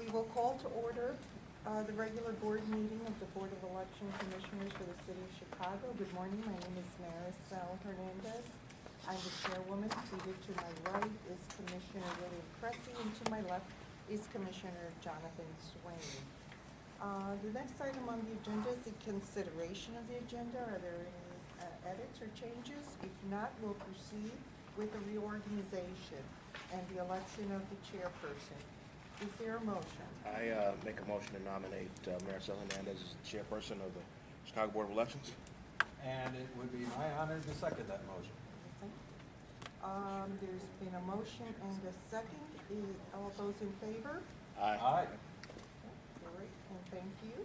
We will call to order the regular board meeting of the Board of Election Commissioners for the City of Chicago. Good morning. My name is Marisel Hernandez. I'm the chairwoman. Seated to my right is Commissioner William Kresse, and to my left is Commissioner Jonathan Swain. The next item on the agenda is the consideration of the agenda. Are there any edits or changes? If not, we'll proceed with the reorganization and the election of the chairperson. Is there a motion? I make a motion to nominate Marisel Hernandez as the chairperson of the Chicago Board of Elections. And it would be my honor to second that motion. There's been a motion and a second. Is all those in favor? Aye. Aye. Great, and thank you.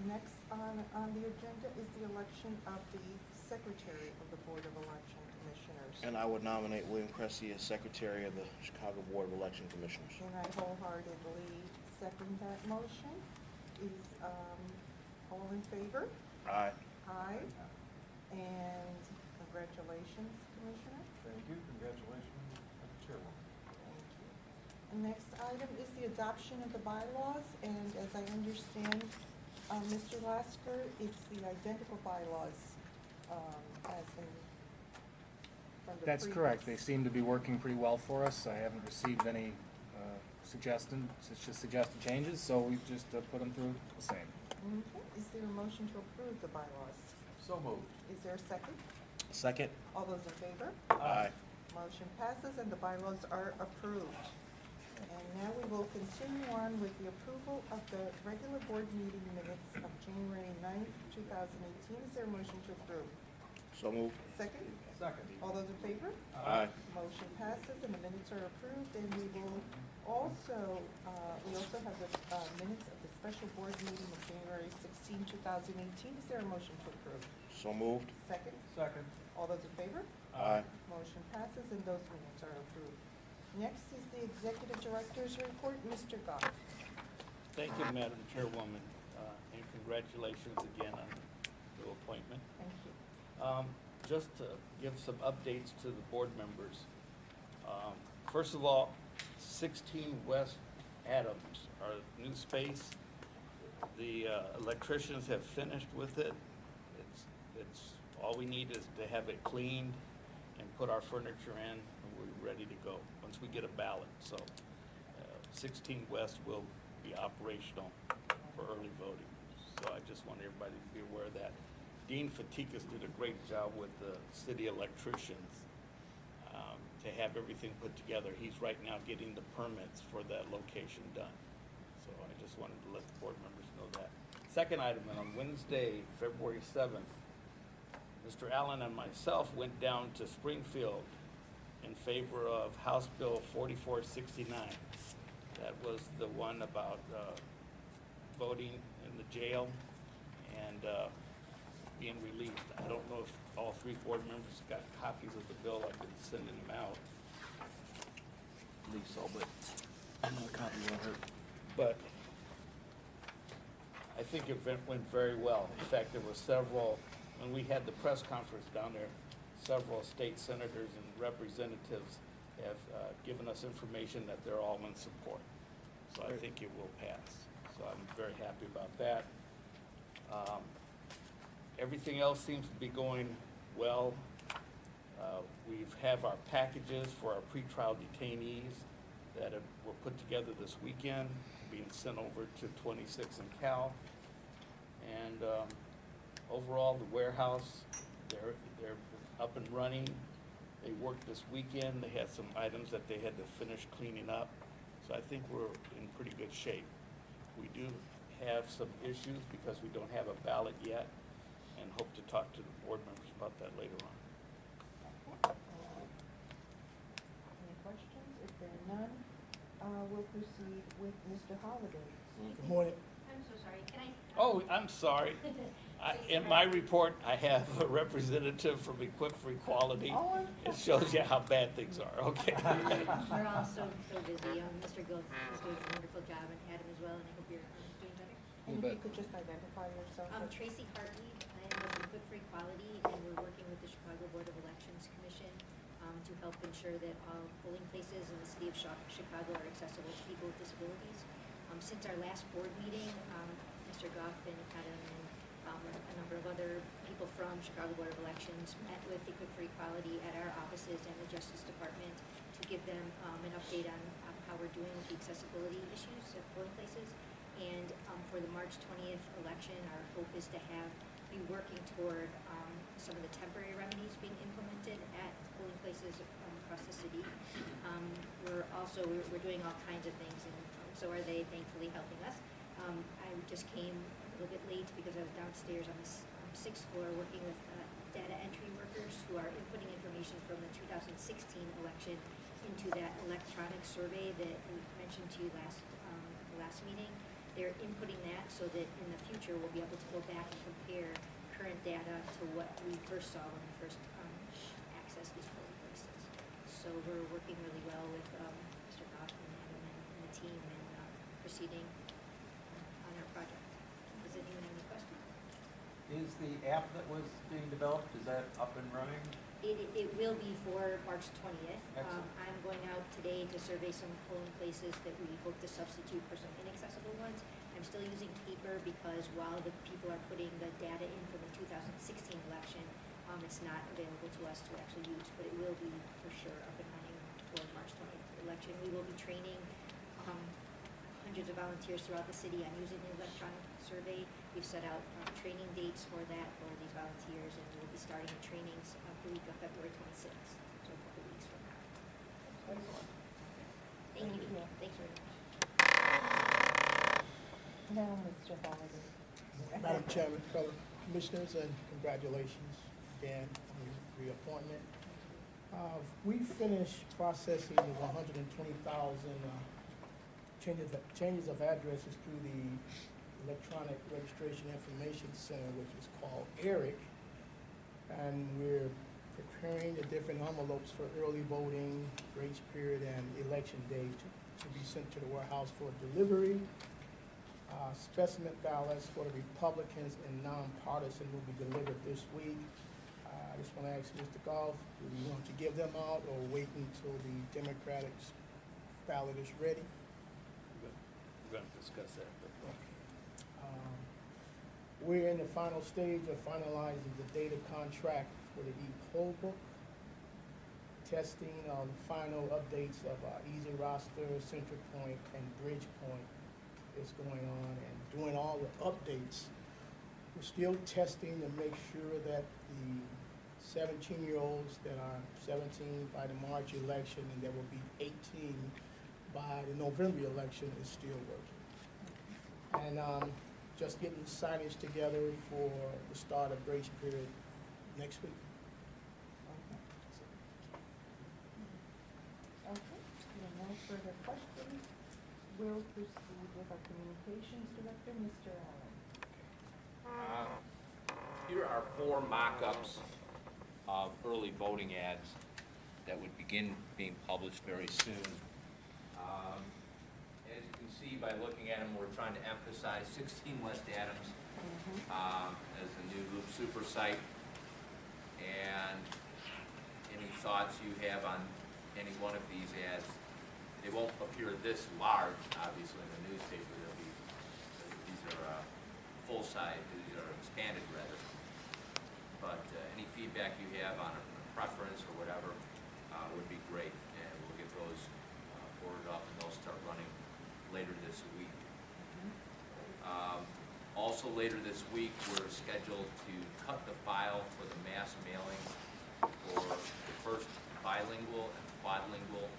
Next on the agenda is the election of the secretary of the Board of Election Commissioners. And I would nominate William Kresse as secretary of the Chicago Board of Election Commissioners. And I wholeheartedly second that motion. Is all in favor? Aye. Aye. And congratulations, Commissioner. Thank you. Congratulations, Chairwoman. Thank you. The next item is the adoption of the bylaws, and as I understand, Mr. Lasker, it's the identical bylaws as in from the That's previous. correct. They seem to be working pretty well for us. I haven't received any suggested changes, so we've just put them through the same. Okay. Is there a motion to approve the bylaws? So moved. Is there a second? Second. All those in favor? Aye. Motion passes and the bylaws are approved. And now we will continue on with the approval of the regular board meeting minutes of January 9th, 2018. Is there a motion to approve? So moved. Second? Second. All those in favor? Aye. Motion passes and the minutes are approved, and we will also, have the minutes of the special board meeting of January 16, 2018. Is there a motion to approve? So moved. Second? Second. All those in favor? Aye. Motion passes and those minutes are approved. Next is the Executive Director's report. Mr. Gough. Thank you, Madam Chairwoman, and congratulations again on the new appointment. Thank you. Just to give some updates to the board members. First of all, 16 West Adams, our new space, the electricians have finished with it. It's all we need is to have it cleaned and put our furniture in, and we're ready to go once we get a ballot. So 16 West will be operational for early voting. So I just want everybody to be aware of that. Dean Ftikas did a great job with the city electricians to have everything put together. He's right now getting the permits for that location done. So I just wanted to let the board members know that. Second item, and on Wednesday, February 7th, Mr. Allen and myself went down to Springfield in favor of House Bill 4469. That was the one about voting in the jail and being released. I don't know if all three board members got copies of the bill. I've been sending them out. I believe so, but I'm not a copy of her. But I think it went very well. In fact, there were several, when we had the press conference down there, several state senators and representatives have given us information that they're all in support. So I think it will pass. So I'm very happy about that. Everything else seems to be going well. We have our packages for our pretrial detainees that were put together this weekend, being sent over to 26 and Cal. And overall, the warehouse, they're up and running. They worked this weekend. They had some items that they had to finish cleaning up. So I think we're in pretty good shape. We do have some issues because we don't have a ballot yet, and hope to talk to the board members about that later on. Any questions? If there are none, we'll proceed with Mr. Holliday. Good morning. I'm so sorry. Can I? Oh, I'm sorry. In my report, I have a representative from Equip for Equality. Oh, It shows you how bad things are, okay? We're all so busy. Mr. Gough is doing a wonderful job, and Adam as well, and I hope you're doing better. and if you could just identify yourself. Tracy Hartley, I am with Equip for Equality, and we're working with the Chicago Board of Elections Commission to help ensure that all polling places in the city of Chicago are accessible to people with disabilities. Since our last board meeting, Mr. Gough and Adam and a number of other people from Chicago Board of Elections met with Equip for Equality at our offices and the Justice Department to give them an update on how we're doing with the accessibility issues at polling places. And for the March 20th election, our hope is to be working toward some of the temporary remedies being implemented at polling places across the city. We're doing all kinds of things, and so are they, thankfully, helping us. I just came a little bit late because I was downstairs on the 6th floor working with data entry workers who are inputting information from the 2016 election into that electronic survey that we mentioned to you at the last meeting. They're inputting that so that in the future we'll be able to go back and compare current data to what we first saw when we first accessed these polling places. So we're working really well with Mr. Gough and Adam and the team and proceeding on our project. Does anyone have any questions? Is the app that was being developed, is that up and running? It will be for March 20th. Excellent. I'm going out today to survey some polling places that we hope to substitute for some inaccessible ones. I'm still using paper because while the people are putting the data in from the 2016 election, it's not available to us to actually use, but it will be for sure up and running for March 20th election. We will be training hundreds of volunteers throughout the city on using the electronic survey. We've set out training dates for that for these volunteers, and we'll be starting the trainings the week of February 26th, so a couple weeks from now. Excellent. Thank you. Thank you. Thanks very much. Now, Mr. Holiday. Madam Chairman, fellow commissioners, and congratulations again on your reappointment. We finished processing the 120,000 changes of addresses through the Electronic Registration Information Center, which is called ERIC, and we're preparing the different envelopes for early voting, grace period, and election day to be sent to the warehouse for delivery. Specimen ballots for the Republicans and nonpartisan will be delivered this week. I just want to ask Mr. Gough, do we want to give them out or wait until the Democratic ballot is ready? We're going to discuss that. We're in the final stage of finalizing the data contract for the e-poll book. Testing final updates of Easy Roster, Central Point, and Bridge Point is going on, and doing all the updates. We're still testing to make sure that the 17-year-olds that are 17 by the March election and that will be 18 by the November election is still working. And just getting signage together for the start of grace period next week. Okay, no further questions. We'll proceed with our communications director, Mr. Allen. Here are 4 mock-ups of early voting ads that would begin being published very soon. As you can see by looking at them, we're trying to emphasize 16 West Adams as a new Loop Super site. And any thoughts you have on any one of these ads? They won't appear this large, obviously, in the newspaper. These are full size, these are expanded rather. But any feedback you have on a preference or whatever would be great, and we'll get those ordered up, and they'll start running later this week. Also later this week, we're scheduled to cut the file for the mass mailing for the first bilingual and quadlingual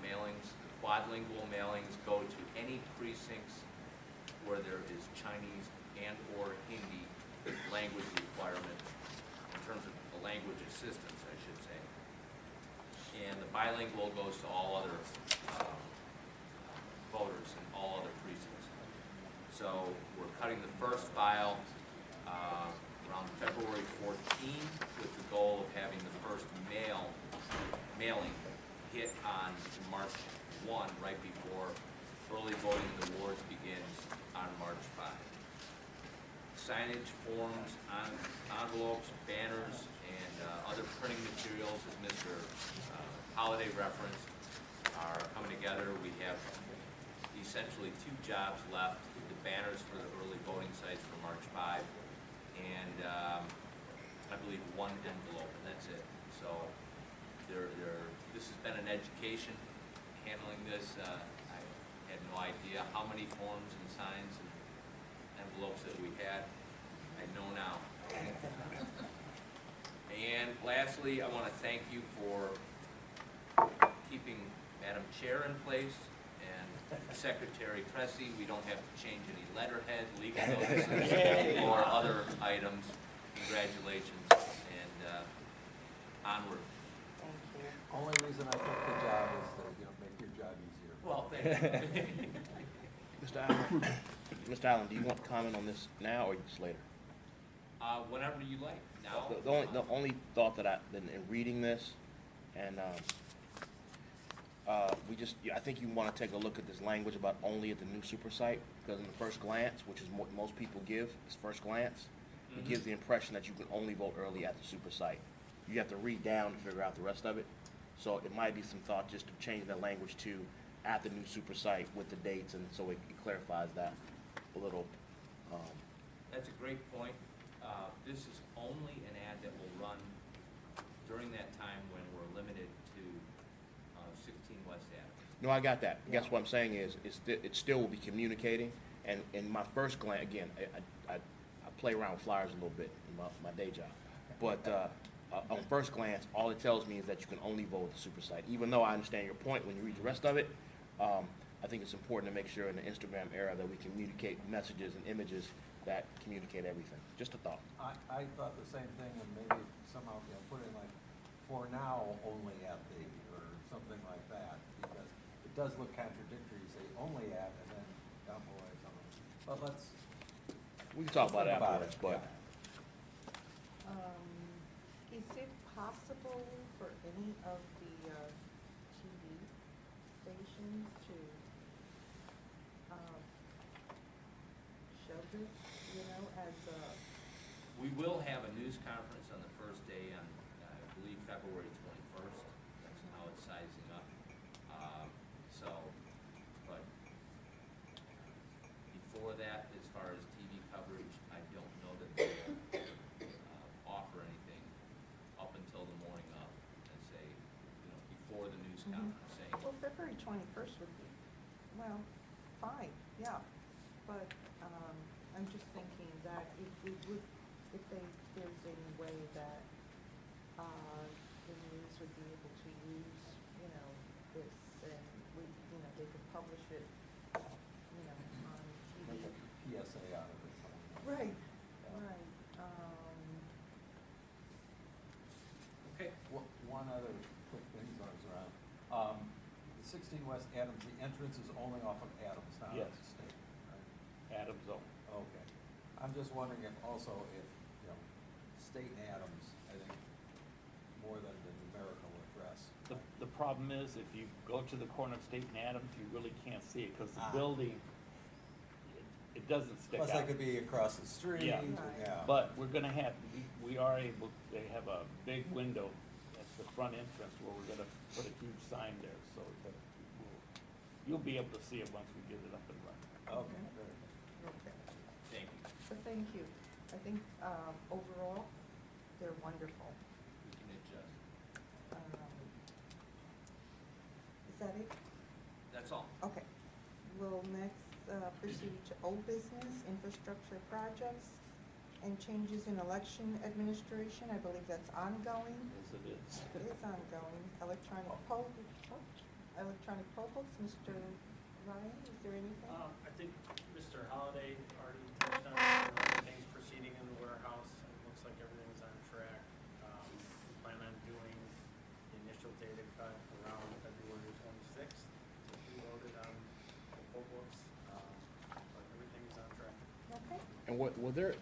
mailings. The quadlingual mailings go to any precincts where there is Chinese and or Hindi language requirement in terms of the language assistance, I should say. And the bilingual goes to all other voters in all other precincts. So we're cutting the first file around February 14th with the goal of having the first mailing hit on March 1, right before early voting in the wards begins on March 5. Signage, forms, envelopes, banners, and other printing materials, as Mr. Holliday referenced, are coming together. We have essentially 2 jobs left, the banners for the early voting sites for March 5, and I believe 1 envelope, and that's it. So this has been an education handling this. I had no idea how many forms and signs and envelopes that we had. I know now. And lastly, I want to thank you for keeping Madam Chair in place and Secretary Kresse. We don't have to change any letterhead, legal notices, or other items. Congratulations, and onward. Thank you. Only reason I took the job is to, make your job easier. Well, thank you. Mr. Allen, Mr. Allen, do you want to comment on this now or just later? Whenever you like. Now. The only thought that in reading this, and I think you want to take a look at this language about only at the new super site, because in the first glance, which is what most people give, is first glance, it gives the impression that you can only vote early at the super site. You have to read down to figure out the rest of it. So it might be some thought just to change that language to at the new super site with the dates, and so it clarifies that a little. That's a great point. This is only an ad that will run during that time when we're limited to 16 West Ave. No, I got that. Guess what I'm saying is, it still will be communicating, and in my first glance, again, I play around with flyers a little bit in my day job, but on first glance, all it tells me is that you can only vote at the super site. Even though I understand your point when you read the rest of it, I think it's important to make sure in the Instagram era that we communicate messages and images that communicate everything. Just a thought. I thought the same thing, and maybe somehow, put in like, for now, only at the, or something like that, because it does look contradictory, you say only at, and then down below something. But let's. We can talk about it think afterwards, but. Is it possible for any of the TV stations to show this, as a... We will have a news conference on the first day on, I believe, February 21st. That's how it's sizing up. But before that, as far as TV coverage, I don't know that they will offer anything up until the morning of, and say, before the news conference, saying, Well, February 21st would be, fine, yeah. But I'm just thinking that it would, if there's any way that the news would be able to use, this, and they could publish it, on TV. Make a PSA out of it. Something. Right, Yeah. right. okay, One other quick thing goes around. The 16 West Adams, the entrance is only off of Adams, not Yes. off the state, right? Adams zone. Okay. I'm just wondering if also if, State and Adams, I think, more than the numerical address. The problem is, if you go to the corner of State and Adams, you really can't see it, because the building, it doesn't stick out. Plus, that could be across the street. Yeah. Yeah. But we're gonna have, we are able, they have a big window at the front entrance where we're gonna put a huge sign there, so that you'll be able to see it once we get it up and running. Okay, very good. Okay. thank you. So thank you. I think overall, they're wonderful. We can adjust. Is that it? That's all. Okay. We'll next proceed to old business, infrastructure projects, and changes in election administration. I believe that's ongoing. Yes, it is. It is ongoing. Electronic poll books. Mr. Ryan, is there anything? I think Mr. Holliday already touched on things proceeding in the warehouse. It looks like everything's on track. We plan on doing the initial data cut around February 26th to be loaded on the poll books. But everything's on track. Okay. And were there,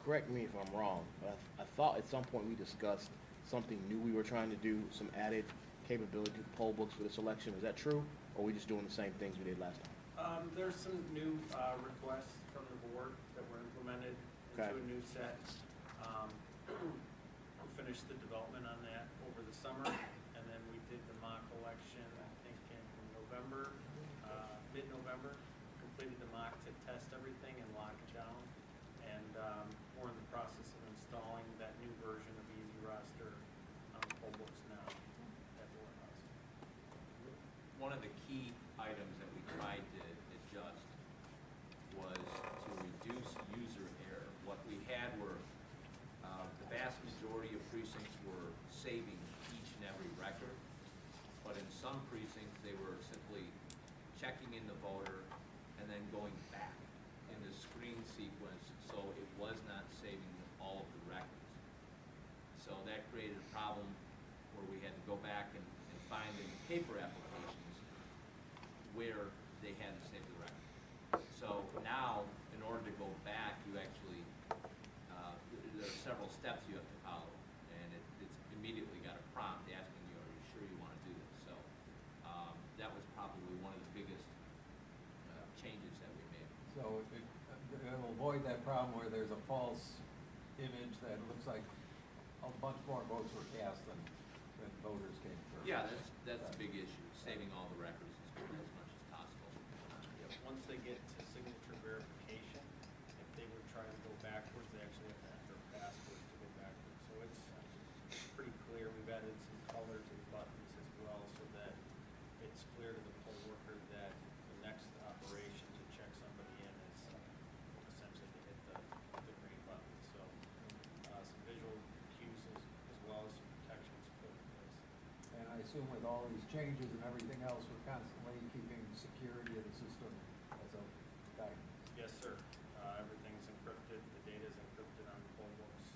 correct me if I'm wrong, but I thought at some point we discussed something new we were trying to do, some added capability to poll books for this election. Is that true? Or are we just doing the same things we did last time? There's some new requests from the board that were implemented into Okay. a new set. finished the development on that over the summer, and then we did the mock election, I think in November, mid-November, completed the mock to test everything and lock it down. And we're in the process of installing that new version of Easy Roster poll books now at the warehouse. One of the key items that we tried to adjust was to reduce user error. What we had were, the vast majority of precincts were saving each and every record, but in some precincts, they were simply checking in the voter and then going back in the screen sequence, so it was not saving all of the records. So that created a problem where we had to go back and find in paper applications where they hadn't saved the record. So now, in order to go back, you actually, there are several steps you have to follow, and it's immediately got a prompt asking you, are you sure you want to do this? So that was probably one of the biggest changes that we made. So it'll avoid that problem where there's a false image that looks like a bunch more votes were cast than voters came through. Yeah, that's a big issue, saving all the records as much as possible. Once they get to signature verification, if they would try to go backwards, they actually have to enter a password to go backwards. So it's pretty clear. We've added some color to the buttons as well so that it's clear to the poll worker that the next operation to check somebody in is essentially to hit the green button. So some visual cues as well as some protections put in place. And I assume with all these changes and everything else, we're constantly keeping security of the system as a guidance. Yes, sir. Everything's encrypted. The data is encrypted on the poll books.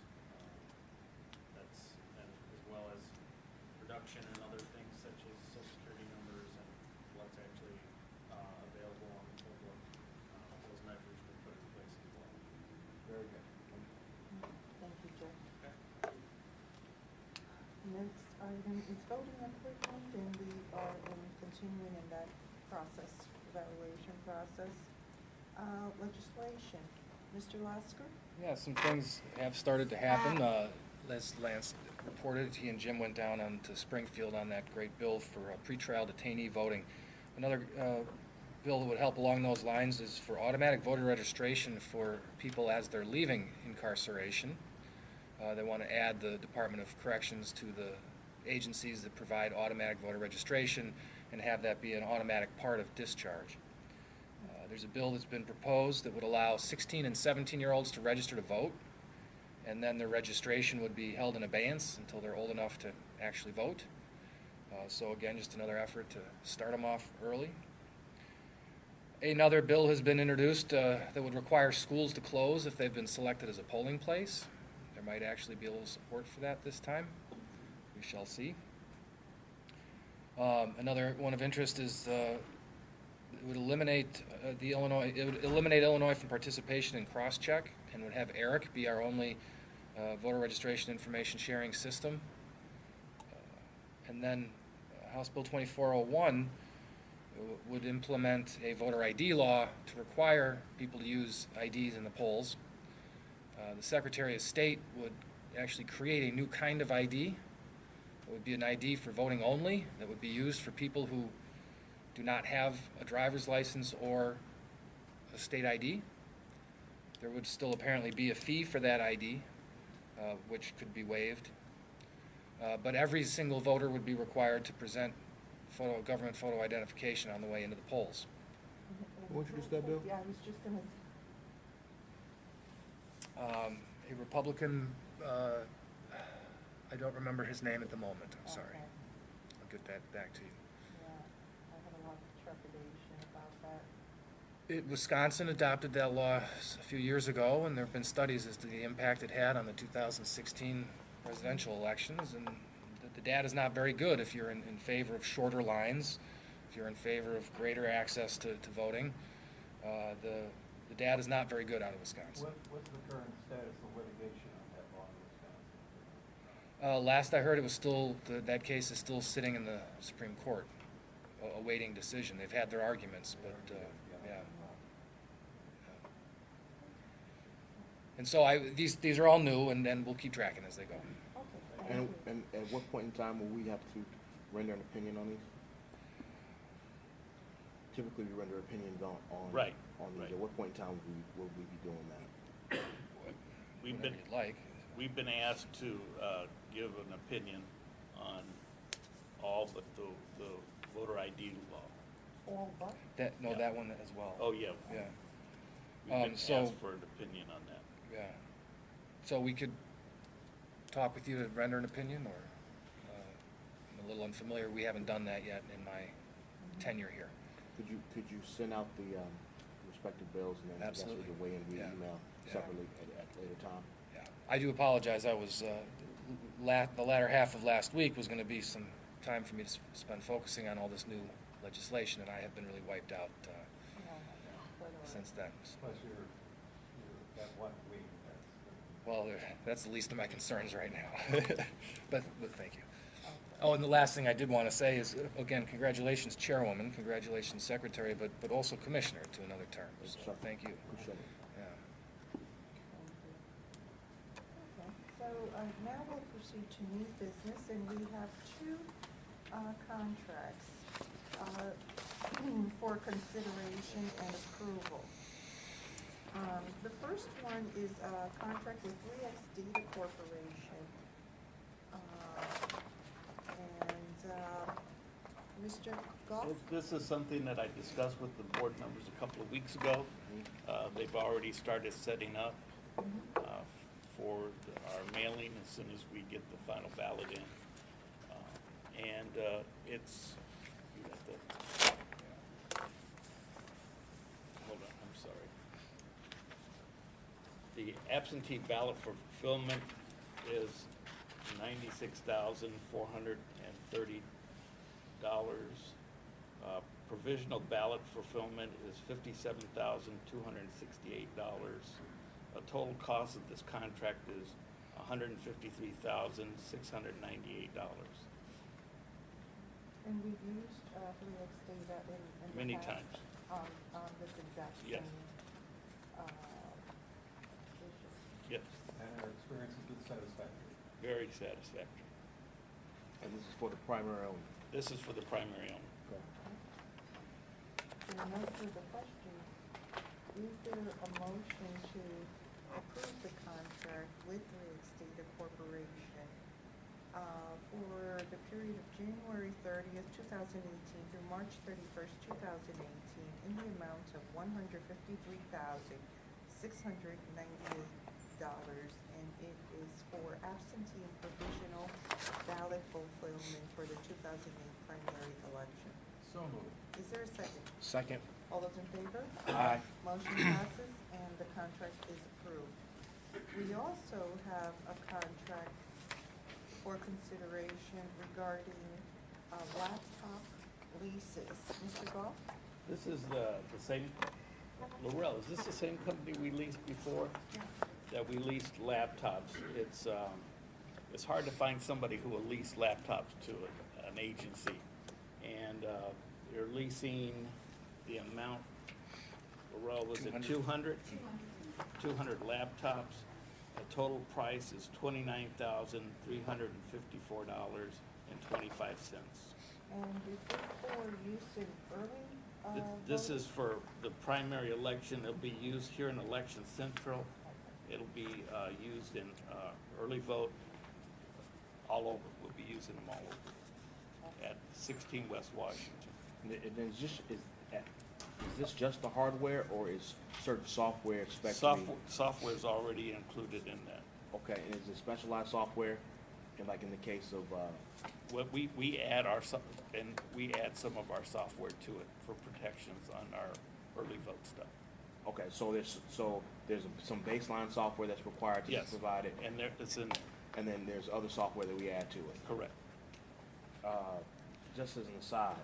And as well as production and other things such as social security numbers and what's actually available on the poll book. Those measures were put in place as well. Very good. Thank you, Jeff. Okay. Next item is voting equipment, and we are continuing in that process, evaluation process. Legislation. Mr. Lasker? Yeah, some things have started to happen. As Lance reported, he and Jim went down to Springfield on that great bill for pretrial detainee voting. Another bill that would help along those lines is for automatic voter registration for people as they're leaving incarceration. They want to add the Department of Corrections to the agencies that provide automatic voter registration and have that be an automatic part of discharge. There's a bill that's been proposed that would allow 16 and 17-year-olds to register to vote, and then their registration would be held in abeyance until they're old enough to actually vote. So again, just another effort to start them off early. Another bill has been introduced that would require schools to close if they've been selected as a polling place. There might actually be a little support for that this time. We shall see. Another one of interest is it would eliminate Illinois from participation in cross-check, and would have ERIC be our only voter registration information sharing system. And then House Bill 2401 would implement a voter ID law to require people to use IDs in the polls. The Secretary of State would actually create a new kind of ID. It would be an ID for voting only that would be used for people who do not have a driver's license or a state ID. There would still apparently be a fee for that ID, which could be waived. But every single voter would be required to present government photo identification on the way into the polls. Who introduced that bill? Yeah, I was just going to. A Republican, I don't remember his name at the moment, I'm sorry. Okay. I'll get that back to you. Yeah, I have a lot of trepidation about that. Wisconsin adopted that law a few years ago, and there have been studies as to the impact it had on the 2016 presidential elections, and the data is not very good if you're in favor of shorter lines, if you're in favor of greater access to voting. The data is not very good out of Wisconsin. What's the current status of litigation on that law in Wisconsin? Last I heard, it was still that case is still sitting in the Supreme Court, awaiting decision. They've had their arguments, but yeah. And so these are all new, and then we'll keep tracking as they go. Okay. And at what point in time will we have to render an opinion on these? Typically, we render opinions on Right, these. right. At what point in time will we be doing that? We've Whatever been, you'd like. we've been asked to give an opinion on all but the voter ID law. All but? No, Yeah. that one as well. Oh, yeah. Yeah, We've been so- asked for an opinion on that. yeah. So we could talk with you to render an opinion, or, I'm a little unfamiliar, we haven't done that yet in my tenure here. Could you send out the respective bills and then I guess we Absolutely. can weigh in via Yeah. email Yeah. separately at a later time? Yeah, I do apologize, I was, the latter half of last week was gonna be some time for me to spend focusing on all this new legislation, and I have been really wiped out, since then. Plus you're that 1 week, Well, that's the least of my concerns right now. But thank you. Oh, and the last thing I did want to say is, again, congratulations, Chairwoman, congratulations, Secretary, but also Commissioner to another term. So, Sure. thank you. Appreciate it. Yeah. Okay, so now we'll proceed to new business, and we have two contracts for consideration and approval. The first one is a contract with 3X Data Corporation. Mr. Gough? This is something that I discussed with the board members a couple of weeks ago. They've already started setting up for our mailing as soon as we get the final ballot in. It's, you got the, hold on, I'm sorry. The absentee ballot for fulfillment is $96,430. Provisional ballot fulfillment is $57,268. A total cost of this contract is $153,698. And we've used 3X Data in the Many past times. On this exact Yes. same issue. Yes, and our experience has been satisfactory. very satisfactory. And this is for the primary only? This is for the primary only. Okay. So no further questions. Is there a motion to approve the contract with 3X Data Corporation for the period of January 30th, 2018 through March 31st, 2018 in the amount of $153,698, and it is for absentee and provisional ballot fulfillment for the 2008 primary election. So moved. Is there a second? Second. All those in favor? Aye. Motion passes and the contract is approved. We also have a contract for consideration regarding laptop leases. Mr. Gough? This is the same, Laurel, is this the same company we leased before? That we leased laptops? It's hard to find somebody who will lease laptops to an agency. And they're leasing the amount, Laurel, was it 200? 200 laptops. The total price is $29,354.25. And is this for use in early This voting? is for the primary election. It'll be used here in Election Central. It'll be used in early vote all over. We'll be using them all over at 16 West Washington. And then is this just the hardware, or is certain software expected to be? Software's already included in that. Okay, and is it specialized software, and like in the case of, What we add we add some of our software to it for protections on our early vote stuff. okay, so there's some baseline software that's required to be Yes. provided, And it's in, and then there's other software that we add to it. correct. Just as an aside,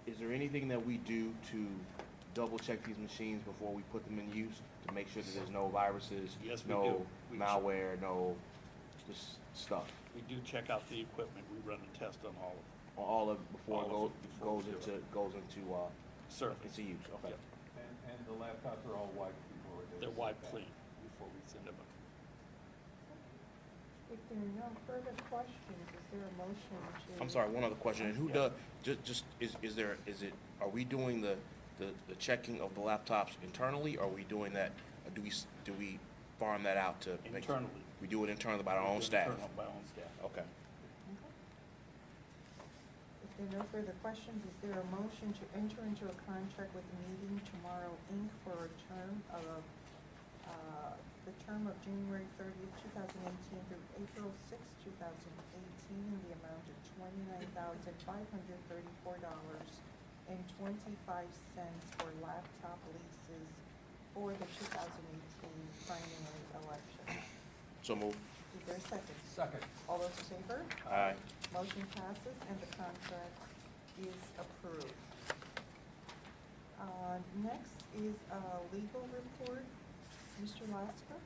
is there anything that we do to double check these machines before we put them in use to make sure that there's no viruses, Yes, we no do. We check. malware, no just stuff? We do check out the equipment. We run a test on all of it. All of before All it of it before goes we do into it. Service. into use. Okay. Yep. And the laptops are all wiped before they. They're wiped clean before we send them. If there are no further questions, is there a motion to? I'm sorry, one other question, and who does, are we doing the checking of the laptops internally, or are we doing that, or do we farm that out to make? Internally. We do it internally by our own staff? Internal by our own staff. Okay. If there are no further questions, is there a motion to enter into a contract with Meeting Tomorrow, Inc. for a term of, the term of January 30th, 2018 through April 6th, 2018, in the amount of $29,534.25 for laptop leases for the 2018 primary election. So move. Is there a second? Second. All those in favor? Aye. Motion passes and the contract is approved. Next is a legal report. Mr. Lasker?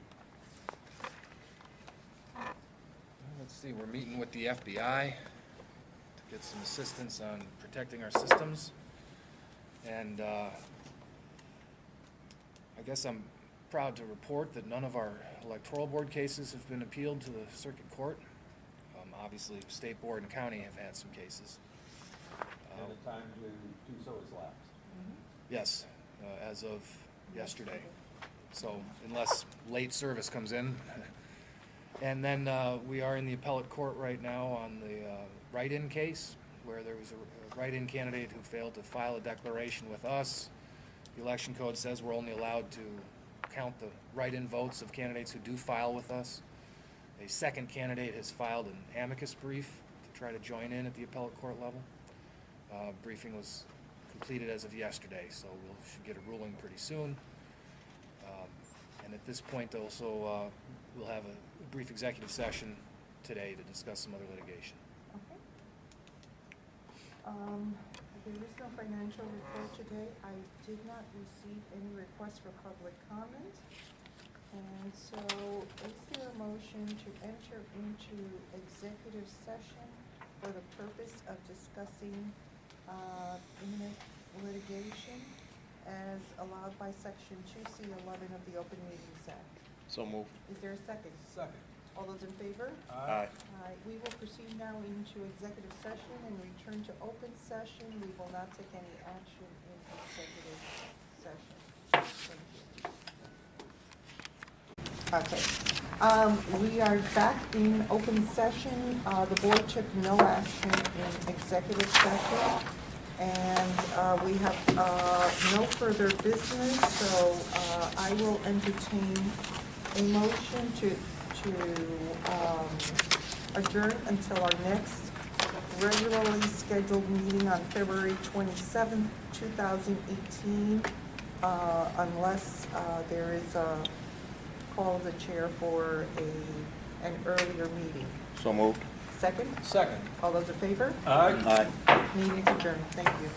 Let's see, we're meeting with the FBI to get some assistance on protecting our systems. And I guess I'm proud to report that none of our electoral board cases have been appealed to the circuit court. Obviously, state board and county have had some cases. And the time to do so has lapsed. Yes, as of yesterday. So unless late service comes in. And then we are in the appellate court right now on the write-in case, where there was a write-in candidate who failed to file a declaration with us. The election code says we're only allowed to count the write-in votes of candidates who do file with us. A second candidate has filed an amicus brief to try to join in at the appellate court level. Briefing was completed as of yesterday, so we should get a ruling pretty soon. And at this point also, we'll have a brief executive session today to discuss some other litigation. Okay. There is no financial report today. I did not receive any requests for public comment. And so is there a motion to enter into executive session for the purpose of discussing imminent litigation as allowed by Section 2C11 of the Open Meetings Act? So move. Is there a second? Second. All those in favor? Aye. Aye. We will proceed now into executive session and return to open session. We will not take any action in executive session. Thank you. Okay. We are back in open session. The board took no action in executive session. And we have no further business, so I will entertain a motion to adjourn until our next regularly scheduled meeting on February 27th, 2018, unless there is a call of the chair for an earlier meeting. So moved. Second? Second. All those in favor? Aye. Meeting adjourned. Thank you.